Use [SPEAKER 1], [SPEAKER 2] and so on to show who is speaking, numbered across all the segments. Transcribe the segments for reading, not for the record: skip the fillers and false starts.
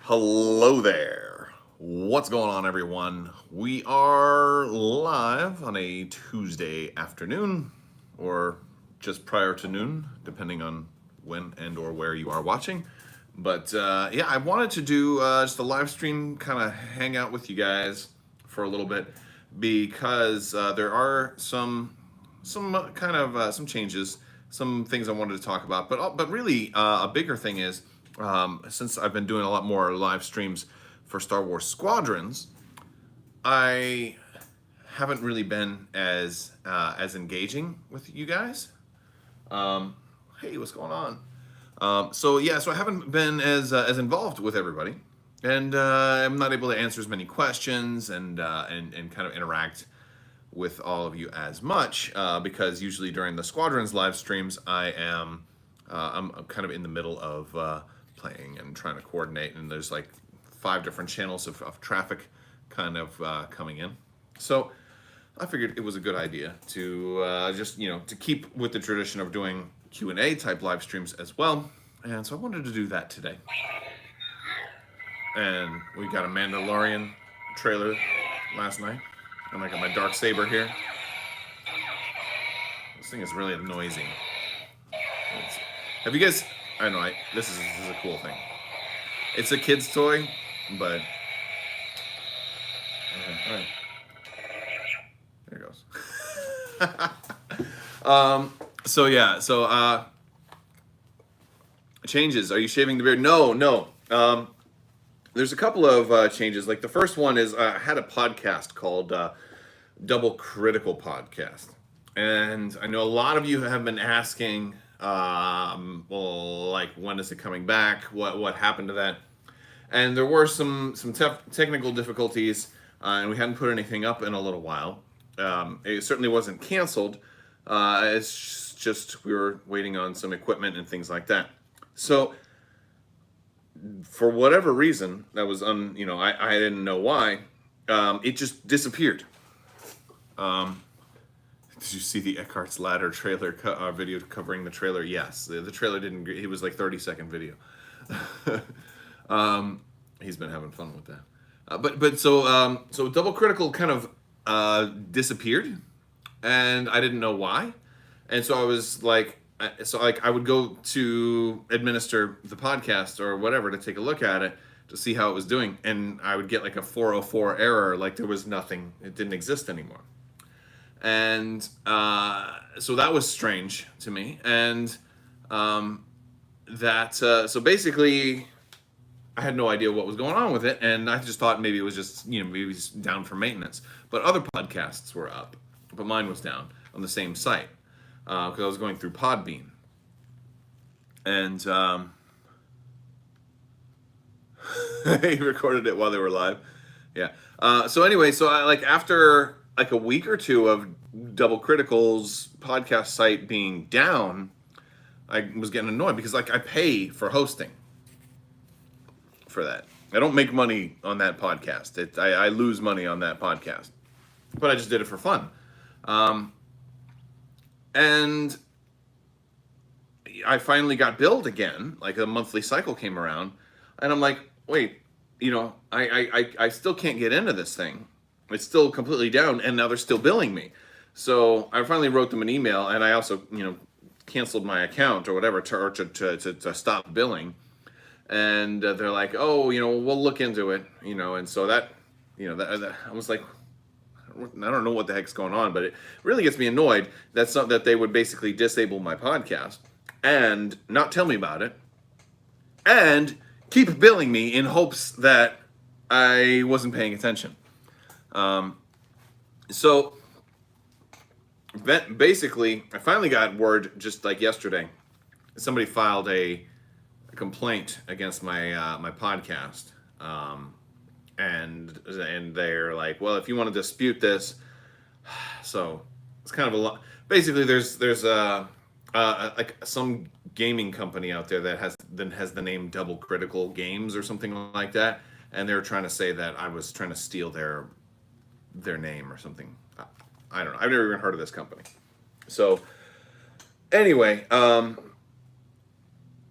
[SPEAKER 1] Hello there. What's going on, everyone? We are live on a Tuesday afternoon, or just prior to noon, depending on when and or where you are watching. But yeah, I wanted to do just a live stream, kind of hang out with you guys for a little bit because there are some changes, some things I wanted to talk about. But really, a bigger thing is since I've been doing a lot more live streams for Star Wars Squadrons, I haven't really been as engaging with you guys. Hey, what's going on? So I haven't been as involved with everybody, and I'm not able to answer as many questions and kind of interact with all of you as much because usually during the Squadrons live streams, I'm kind of in the middle of playing and trying to coordinate, and there's like 5 different channels of traffic kind of coming in. So I figured it was a good idea to just to keep with the tradition of doing Q&A type live streams as well, and so I wanted to do that today. And we got a Mandalorian trailer last night, and I got my dark saber here. This thing is really noisy. Have you guys? I know this is a cool thing. It's a kid's toy, but okay, all right. There it goes. So changes. Are you shaving the beard? No. There's a couple of changes. Like the first one is I had a podcast called Double Critical Podcast, and I know a lot of you have been asking, well, like, when is it coming back? What happened to that? And there were some technical difficulties, and we hadn't put anything up in a little while. It certainly wasn't canceled. It's just we were waiting on some equipment and things like that. So for whatever reason, that was I didn't know why, it just disappeared. Did you see the Eckhart's Ladder trailer video covering the trailer? Yes, the trailer didn't. It was like 30-second video. He's been having fun with that. So Double Critical kind of disappeared, and I didn't know why. And so I was like, I would go to administer the podcast or whatever to take a look at it to see how it was doing, and I would get like a 404 error, like there was nothing, it didn't exist anymore. And so that was strange to me, and so basically I had no idea what was going on with it, and I just thought maybe it was just maybe it was down for maintenance. But other podcasts were up, but mine was down on the same site because I was going through Podbean, and he recorded it while they were live. Yeah. So anyway, so after like a week or two of Double Critical's podcast site being down, I was getting annoyed because I pay for hosting for that. I don't make money on that podcast. I lose money on that podcast, but I just did it for fun. And I finally got billed again, like a monthly cycle came around, and I'm like, wait, I still can't get into this thing. It's still completely down, and now they're still billing me. So I finally wrote them an email, and I also, canceled my account or whatever to stop billing. And they're like, oh, we'll look into it, And so that I was like, I don't know what the heck's going on, but it really gets me annoyed that they would basically disable my podcast and not tell me about it, and keep billing me in hopes that I wasn't paying attention. So basically, I finally got word just like yesterday. Somebody filed a complaint against my podcast, and they're like, well, if you want to dispute this, so it's kind of a lot. Basically, there's like some gaming company out there that has the name Double Critical Games or something like that, and they're trying to say that I was trying to steal their name or something. I don't know. I've never even heard of this company. So anyway,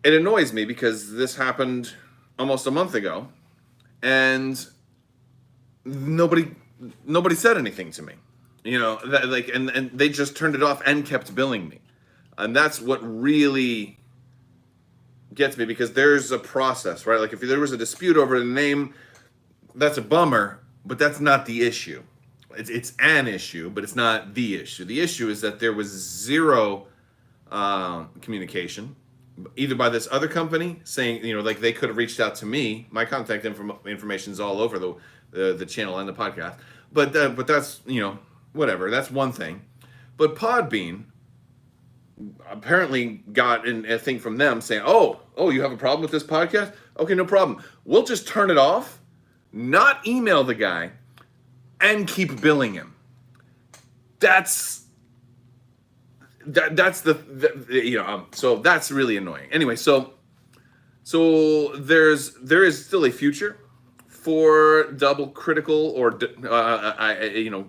[SPEAKER 1] it annoys me because this happened almost a month ago, and nobody said anything to me. And they just turned it off and kept billing me. And that's what really gets me, because there's a process, right? Like if there was a dispute over the name, that's a bummer, but that's not the issue. It's an issue, but it's not the issue. The issue is that there was zero communication, either by this other company saying, like they could have reached out to me. My contact information is all over the channel and the podcast. But that's, whatever. That's one thing. But Podbean apparently got a thing from them saying, oh, you have a problem with this podcast? Okay, no problem. We'll just turn it off, not email the guy, and keep billing him. That's so that's really annoying. Anyway, so there is still a future for Double Critical, or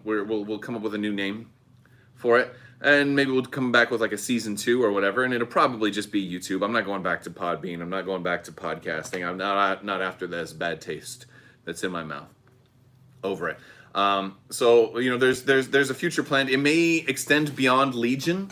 [SPEAKER 1] we'll come up with a new name for it, and maybe we'll come back with like a season 2 or whatever, and it'll probably just be YouTube. I'm not going back to Podbean. I'm not going back to podcasting. I'm not after this bad taste that's in my mouth over it. So there's a future planned. It may extend beyond Legion,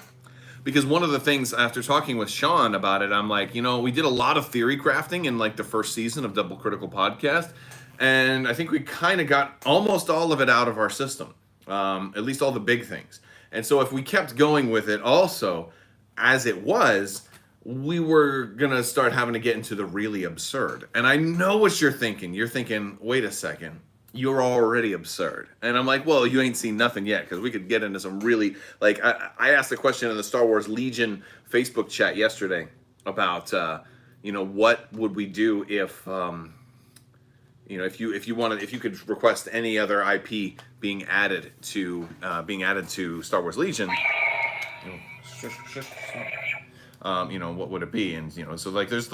[SPEAKER 1] because one of the things, after talking with Sean about it, I'm like, we did a lot of theory crafting in like the first season of Double Critical Podcast, and I think we kind of got almost all of it out of our system, at least all the big things. And so if we kept going with it also as it was, we were going to start having to get into the really absurd. And I know what you're thinking. You're thinking, wait a second, you're already absurd. And I'm like, well, you ain't seen nothing yet, because we could get into some really, like, I asked a question in the Star Wars Legion Facebook chat yesterday about, what would we do if, if you could request any other IP being added to Star Wars Legion, what would it be? And so there's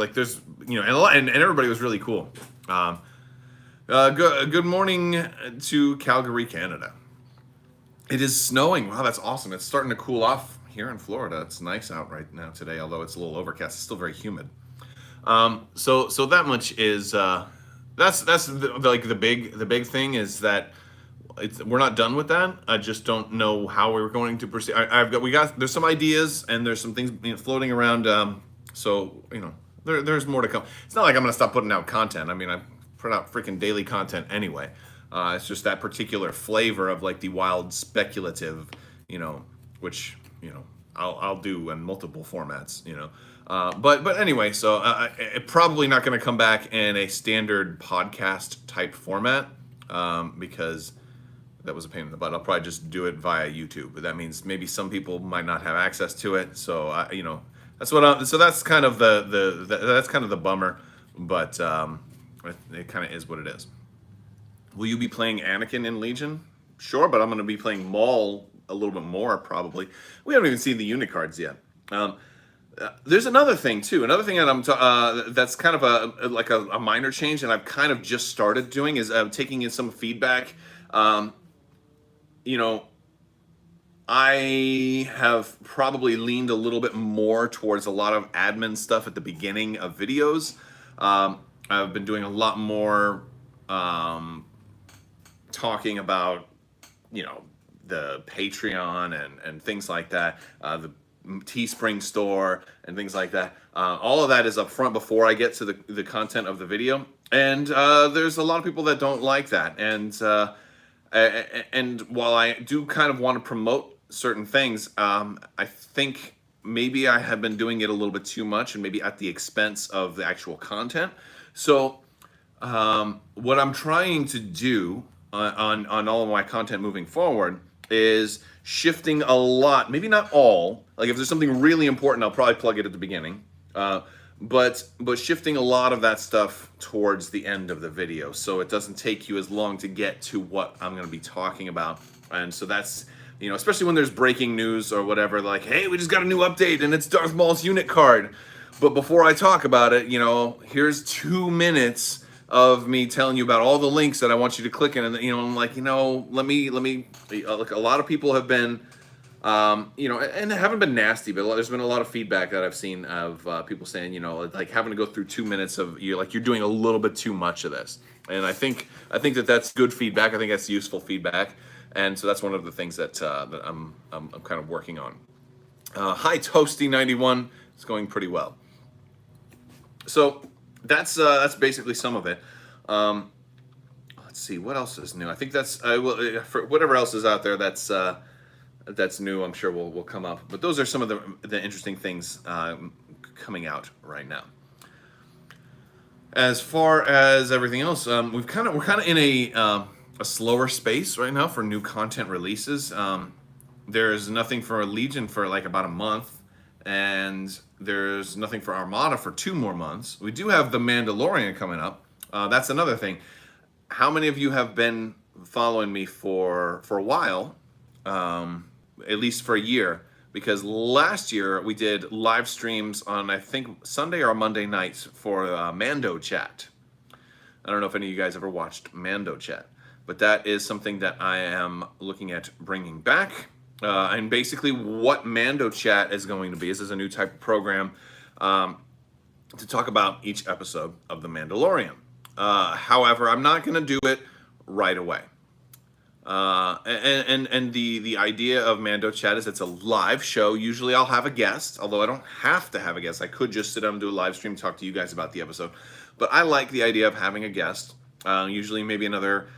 [SPEAKER 1] and everybody was really cool. Good morning to Calgary, Canada. It is snowing. Wow, that's awesome. It's starting to cool off here in Florida. It's nice out right now today, although it's a little overcast. It's still very humid. So that much is that's the big thing is that we're not done with that. I just don't know how we're going to proceed. There's some ideas and there's some things floating around. There's more to come. It's not like I'm going to stop putting out content. I mean, I put out freaking daily content anyway. It's just that particular flavor of like the wild speculative, which I'll do in multiple formats, But anyway, so it probably not going to come back in a standard podcast type format, because that was a pain in the butt. I'll probably just do it via YouTube, but that means maybe some people might not have access to it. So that's kind of the bummer, but it kind of is what it is. Will you be playing Anakin in Legion? Sure, but I'm going to be playing Maul a little bit more probably. We haven't even seen the unit cards yet. There's another thing too. Another thing that that's kind of a minor change, and I've kind of just started doing, is taking in some feedback. I have probably leaned a little bit more towards a lot of admin stuff at the beginning of videos. I've been doing a lot more talking about, the Patreon and things like that, the Teespring store and things like that. All of that is up front before I get to the content of the video. And there's a lot of people that don't like that. And while I do kind of want to promote certain things, I think maybe I have been doing it a little bit too much, and maybe at the expense of the actual content. So what I'm trying to do on all of my content moving forward is shifting a lot, maybe not all, like if there's something really important, I'll probably plug it at the beginning, but shifting a lot of that stuff towards the end of the video, so it doesn't take you as long to get to what I'm going to be talking about. And so that's, especially when there's breaking news or whatever, like, hey, we just got a new update and it's Darth Maul's unit card. But before I talk about it, here's 2 minutes of me telling you about all the links that I want you to click in, and I'm like, let me. Look, a lot of people have been You know, and they haven't been nasty, but there's been a lot of feedback that I've seen of people saying, you know, like having to go through 2 minutes of you're doing a little bit too much of this. And I think that that's good feedback. I think that's useful feedback, and so that's one of the things that I'm kind of working on. Hi Toasty 91, it's going pretty well. So that's basically some of it. Um, let's see what else is new. I think that's for whatever else is out there that's new. I'm sure will come up. But those are some of the interesting things coming out right now. As far as everything else, we're kind of in a slower space right now for new content releases. There's nothing for Legion for like about a month, and there's nothing for Armada for 2 more months. We do have the Mandalorian coming up. That's another thing. How many of you have been following me for a while, at least for a year? Because last year we did live streams on, I think, Sunday or Monday nights for Mandochat. I don't know if any of you guys ever watched Mandochat, but that is something that I am looking at bringing back. And basically what Mandochat is going to be is a new type of program to talk about each episode of The Mandalorian. However, I'm not going to do it right away. And the idea of Mandochat is it's a live show. Usually I'll have a guest, although I don't have to have a guest. I could just sit down and do a live stream, talk to you guys about the episode. But I like the idea of having a guest. Usually maybe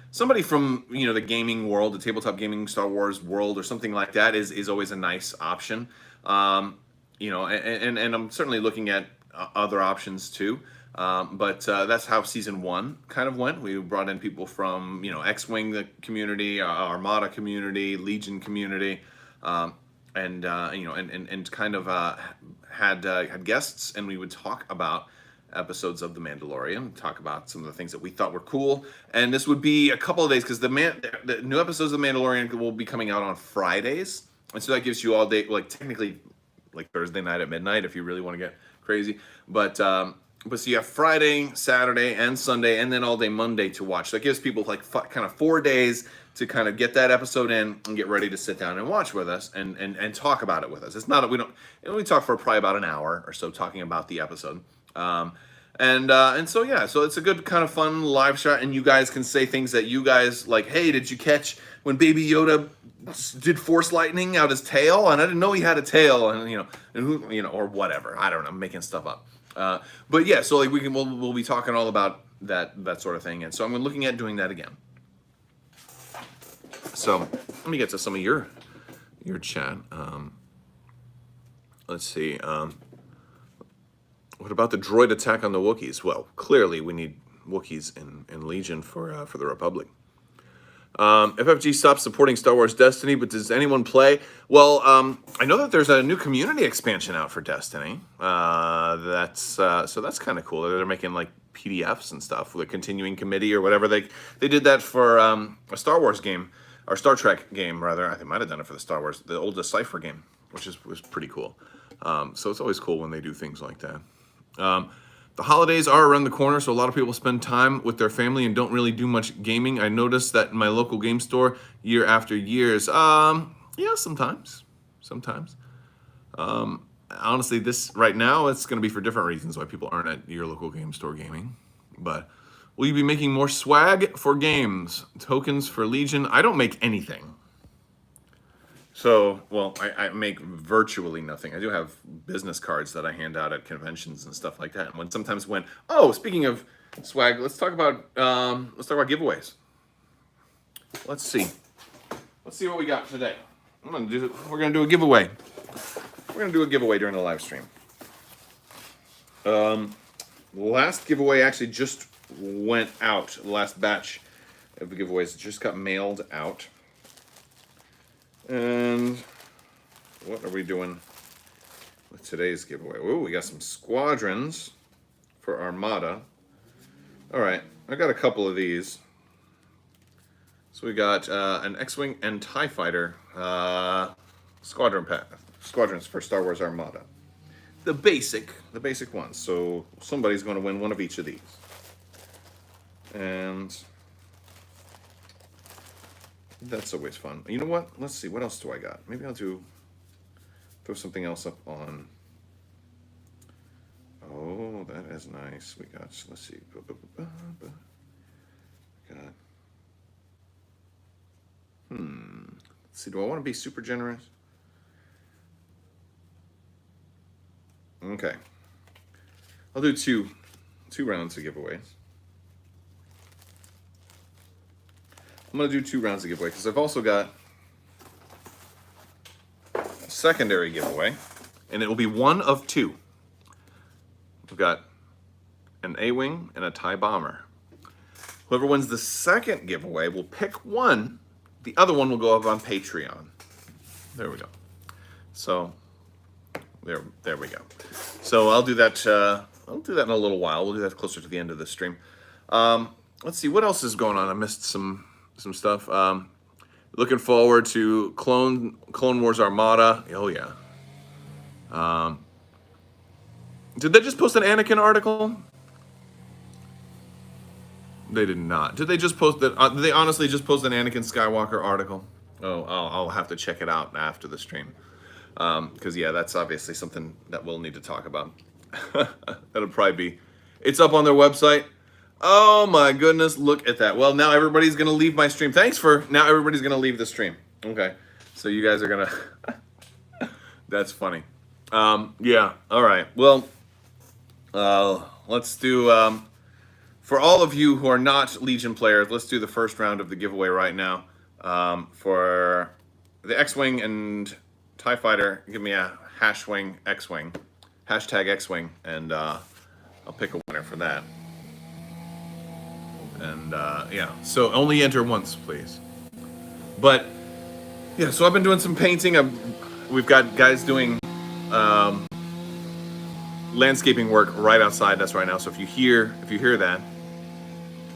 [SPEAKER 1] somebody from, you know, the gaming world, the tabletop gaming Star Wars world or something like that is always a nice option. You know, and I'm certainly looking at other options too. But that's how season 1 kind of went. We brought in people from, you know, X-Wing the community, Armada community, Legion community, and you know, and kind of had guests, and we would talk about episodes of The Mandalorian, talk about some of the things that we thought were cool. And this would be a couple of days because the new episodes of The Mandalorian will be coming out on Fridays, and so that gives you all day, like technically, like Thursday night at midnight if you really want to get crazy, but so you have Friday, Saturday, and Sunday, and then all day Monday to watch. So that gives people like kind of 4 days to kind of get that episode in and get ready to sit down and watch with us and talk about it with us. It's not we talk for probably about an hour or so talking about the episode. And so yeah, so it's a good kind of fun live shot, and you guys can say things that you guys like. Hey, did you catch when Baby Yoda did Force lightning out his tail? And I didn't know he had a tail, and who, or whatever. I don't know, I'm making stuff up. But yeah, so like we'll be talking all about that sort of thing, and so I'm looking at doing that again. So let me get to some of your chat. Let's see. What about the droid attack on the Wookiees? Well, clearly we need Wookiees in Legion for the Republic. FFG stopped supporting Star Wars Destiny, but does anyone play? Well, I know that there's a new community expansion out for Destiny. So that's kind of cool. They're making like PDFs and stuff with a continuing committee or whatever. They did that for a Star Wars game, or Star Trek game rather. I think might have done it for the old Decipher game, which was pretty cool. So it's always cool when they do things like that. The holidays are around the corner, so a lot of people spend time with their family and don't really do much gaming. I noticed that in my local game store, year after years. Yeah, sometimes. Honestly, this right now, it's going to be for different reasons why people aren't at your local game store gaming. But will you be making more swag for games? Tokens for Legion? I don't make anything. So, well, I make virtually nothing. I do have business cards that I hand out at conventions and stuff like that. And speaking of swag, let's talk about giveaways. Let's see what we got today. We're gonna do a giveaway. We're gonna do a giveaway during the live stream. The last giveaway actually just went out. The last batch of the giveaways just got mailed out. And what are we doing with today's giveaway? Ooh, we got some squadrons for Armada. All right, I got a couple of these. So we got an X-Wing and TIE Fighter squadrons for Star Wars Armada. The basic ones. So somebody's going to win one of each of these. And that's always fun. You know what? Let's see. What else do I got? Maybe I'll do throw something else up on. Oh, that is nice. We got, let's see. Got, let's see, do I want to be super generous? Okay. I'll do two rounds of giveaways. I'm going to do 2 rounds of giveaway because I've also got a secondary giveaway, and it will be one of 2. We've got an A-Wing and a TIE Bomber. Whoever wins the second giveaway will pick one. The other one will go up on Patreon. There we go. So there we go. So I'll do that. I'll do that in a little while. We'll do that closer to the end of the stream. Let's see what else is going on. I missed some stuff. Looking forward to Clone Wars Armada. Oh yeah. Did they just post an Anakin article? They did not. Did they just post that? Did they honestly just post an Anakin Skywalker article? Oh, I'll have to check it out after the stream. Because yeah, that's obviously something that we'll need to talk about. That'll probably be. It's up on their website. Oh my goodness, look at that. Well, now everybody's gonna leave my stream. Now everybody's gonna leave the stream. Okay, so you guys are gonna. That's funny. Yeah. All right. Well, let's do. For all of you who are not Legion players, let's do the first round of the giveaway right now. For the X-Wing and TIE Fighter, give me a #Wing X-Wing, #X-Wing, and I'll pick a winner for that. And yeah, so only enter once, please. But yeah, so I've been doing some painting. We've got guys doing landscaping work right outside us right now. So if you hear that,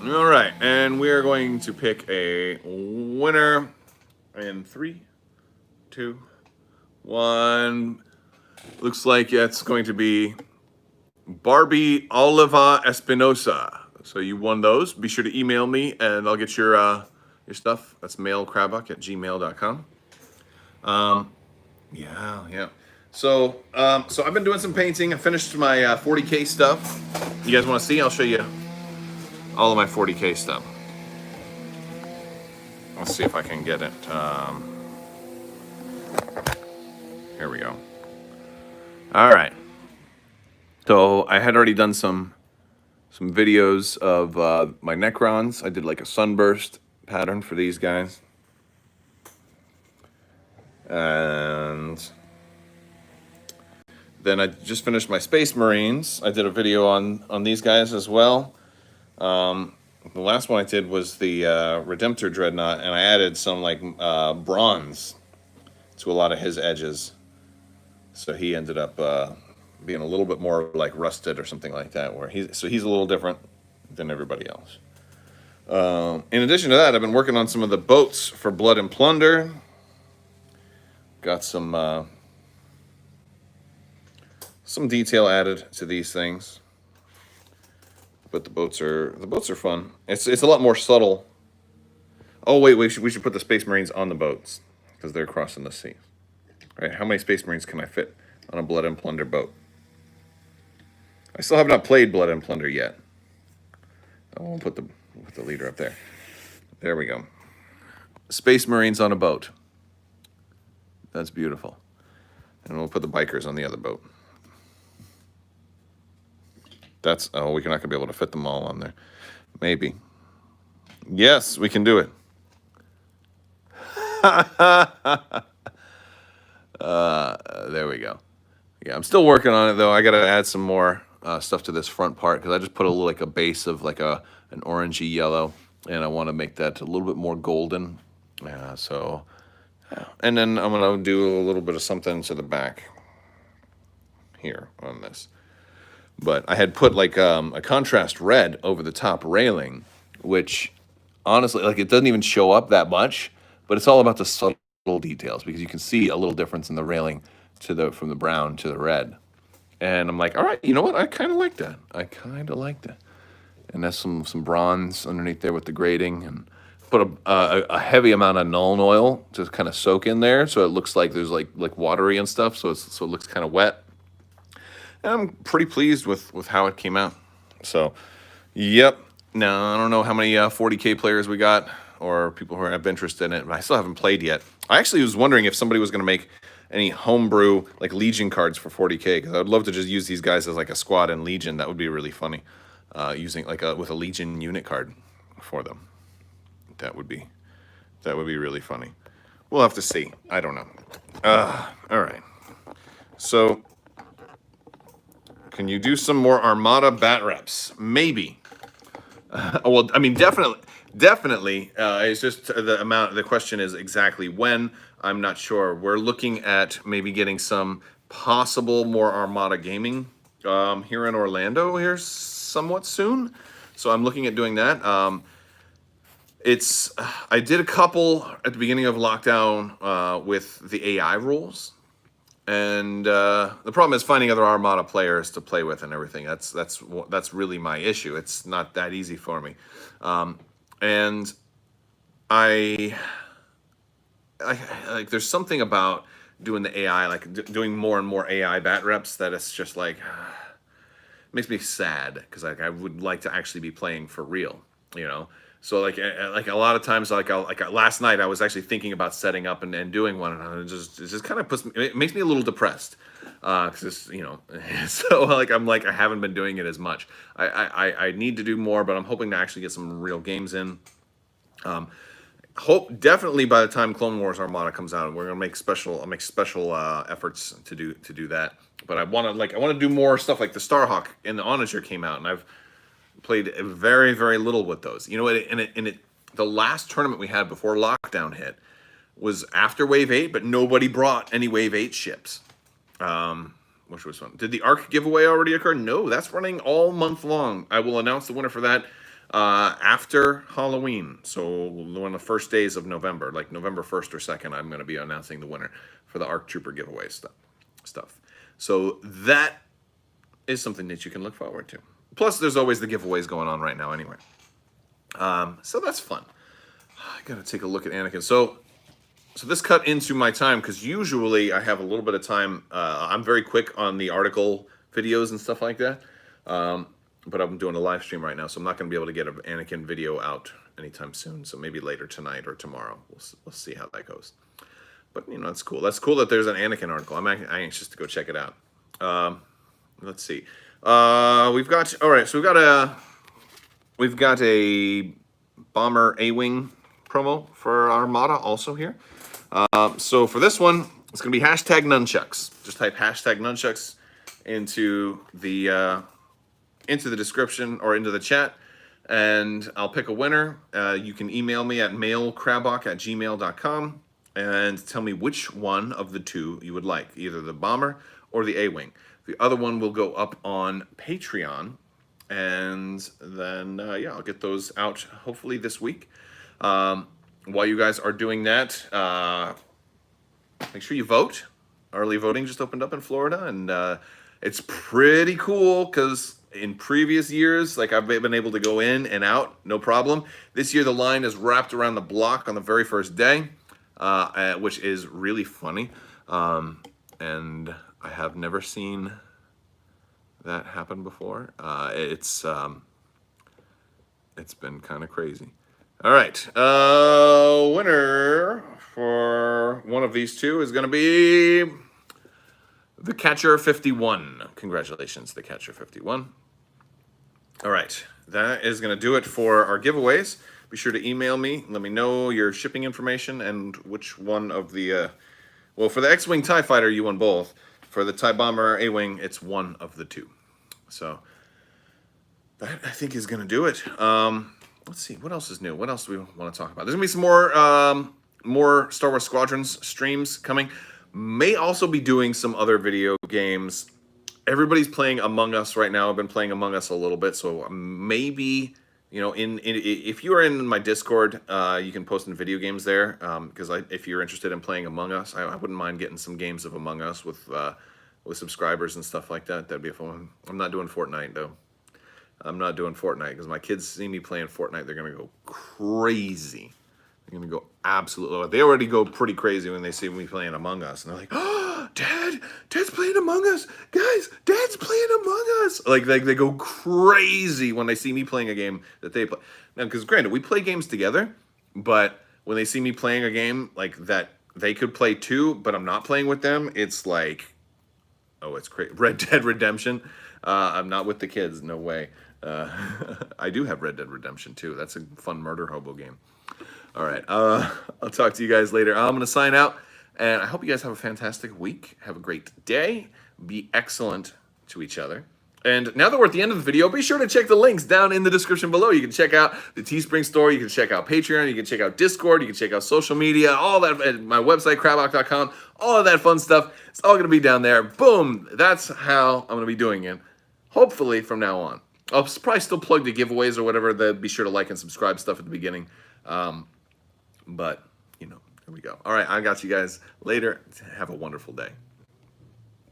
[SPEAKER 1] all right, and we are going to pick a winner in 3, 2, 1. Looks like it's going to be Barbie Oliva Espinosa. So you won those. Be sure to email me, and I'll get your stuff. That's mailcrabbok@gmail.com. Yeah. So I've been doing some painting. I finished my 40K stuff. You guys want to see? I'll show you all of my 40K stuff. Let's see if I can get it. Here we go. All right. So I had already done some videos of my Necrons. I did like a sunburst pattern for these guys. And then I just finished my Space Marines. I did a video on these guys as well. The last one I did was the Redemptor Dreadnought, and I added some like bronze to a lot of his edges. So he ended up being a little bit more like rusted or something like that, where he's a little different than everybody else. In addition to that, I've been working on some of the boats for Blood and Plunder. Got some detail added to these things, but the boats are fun. It's a lot more subtle. Oh wait, we should put the Space Marines on the boats because they're crossing the sea. All right, how many Space Marines can I fit on a Blood and Plunder boat? I still have not played Blood and Plunder yet. We'll put the leader up there. There we go. Space Marines on a boat. That's beautiful. And we'll put the bikers on the other boat. We're not going to be able to fit them all on there. Maybe. Yes, we can do it. There we go. Yeah, I'm still working on it though. I got to add some more stuff to this front part because I just put a base of like an orangey yellow, and I want to make that a little bit more golden. And then I'm going to do a little bit of something to the back here on this. But I had put like a contrast red over the top railing, which honestly, like, it doesn't even show up that much, but it's all about the subtle details because you can see a little difference in the railing from the brown to the red. And I'm like, all right, you know what? I kind of like that. And that's some bronze underneath there with the grading, and put a heavy amount of Nuln oil to kind of soak in there, so it looks like there's like watery and stuff, so it looks kind of wet. And I'm pretty pleased with how it came out. So, yep. Now I don't know how many 40K players we got or people who have interest in it, but I still haven't played yet. I actually was wondering if somebody was going to make any homebrew like Legion cards for 40K, because I would love to just use these guys as like a squad in Legion. That would be really funny, using like with a Legion unit card for them. That would be really funny. We'll have to see. I don't know. All right. So, can you do some more Armada bat reps? Maybe. Well, I mean, definitely. It's just the amount. The question is exactly when. I'm not sure. We're looking at maybe getting some possible more Armada gaming here in Orlando here somewhat soon. So I'm looking at doing that. I did a couple at the beginning of lockdown with the AI rules, and the problem is finding other Armada players to play with and everything. That's really my issue. It's not that easy for me, and I like there's something about doing the AI, like doing more and more AI bat reps, that it's just like makes me sad, because like I would like to actually be playing for real, you know. So like a lot of times, like last night I was actually thinking about setting up and doing one, and it just kind of it makes me a little depressed, because you know, so like I haven't been doing it as much. I need to do more, but I'm hoping to actually get some real games in. Hope definitely by the time Clone Wars Armada comes out, we're gonna make special efforts to do that. But I want to do more stuff like the Starhawk and the Onager came out, and I've played very, very little with those. You know, the last tournament we had before lockdown hit was after Wave 8, but nobody brought any Wave 8 ships, which was fun. Did the ARC giveaway already occur? No, that's running all month long. I will announce the winner for that after Halloween. So one of the first days of November, like November 1st or 2nd, I'm going to be announcing the winner for the ARC Trooper giveaway stuff. So that is something that you can look forward to. Plus, there's always the giveaways going on right now anyway. So that's fun. I gotta take a look at Anakin. So this cut into my time, because usually I have a little bit of time. I'm very quick on the article videos and stuff like that. But I'm doing a live stream right now, so I'm not gonna be able to get an Anakin video out anytime soon. So maybe later tonight or tomorrow. We'll see how that goes. But you know, that's cool. That's cool that there's an Anakin article. I'm anxious to go check it out. Let's see. We've got a Bomber A-Wing promo for Armada also here. So for this one, it's gonna be hashtag nunchucks. Just type hashtag nunchucks into the description or into the chat, and I'll pick a winner. You can email me at mailcrabbok@gmail.com and tell me which one of the two you would like, either the Bomber or the A-Wing. The other one will go up on Patreon, and then yeah, I'll get those out hopefully this week. While you guys are doing that, make sure you vote. Early voting just opened up in Florida, and it's pretty cool, because in previous years, like, I've been able to go in and out, no problem. This year the line is wrapped around the block on the very first day, which is really funny. And I have never seen that happen before. It's been kind of crazy. All right, winner for one of these two is going to be the Catcher 51. Congratulations, the Catcher 51. All right, that is going to do it for our giveaways. Be sure to email me. Let me know your shipping information and which one of the, well, for the X-Wing TIE Fighter, you won both. For the TIE Bomber A-Wing, it's one of the two. So that, I think, is going to do it. Let's see, what else is new? What else do we want to talk about? There's going to be some more Star Wars Squadrons streams coming. May also be doing some other video games. Everybody's playing Among Us right now. I've been playing Among Us a little bit, so maybe, you know, if you are in my Discord, you can post in video games there, because if you're interested in playing Among Us, I wouldn't mind getting some games of Among Us with subscribers and stuff like that. That'd be a fun one. I'm not doing Fortnite, though. I'm not doing Fortnite, because my kids see me playing Fortnite, they're going to go crazy. They're gonna go absolutely. They already go pretty crazy when they see me playing Among Us, and they're like, "Oh, Dad's playing Among Us, guys! Dad's playing Among Us!" Like they go crazy when they see me playing a game that they play. Now, because granted, we play games together, but when they see me playing a game like that, they could play too, but I'm not playing with them. It's like, oh, it's crazy. Red Dead Redemption. I'm not with the kids. No way. I do have Red Dead Redemption too. That's a fun murder hobo game. All right. I'll talk to you guys later. I'm going to sign out, and I hope you guys have a fantastic week. Have a great day. Be excellent to each other. And now that we're at the end of the video, be sure to check the links down in the description below. You can check out the Teespring store. You can check out Patreon. You can check out Discord. You can check out social media. All that. My website, Crabbok.com. All of that fun stuff. It's all going to be down there. Boom. That's how I'm going to be doing it. Hopefully from now on. I'll probably still plug the giveaways or whatever. Be sure to like and subscribe stuff at the beginning. But, you know, there we go. All right. I got you guys later. Have a wonderful day.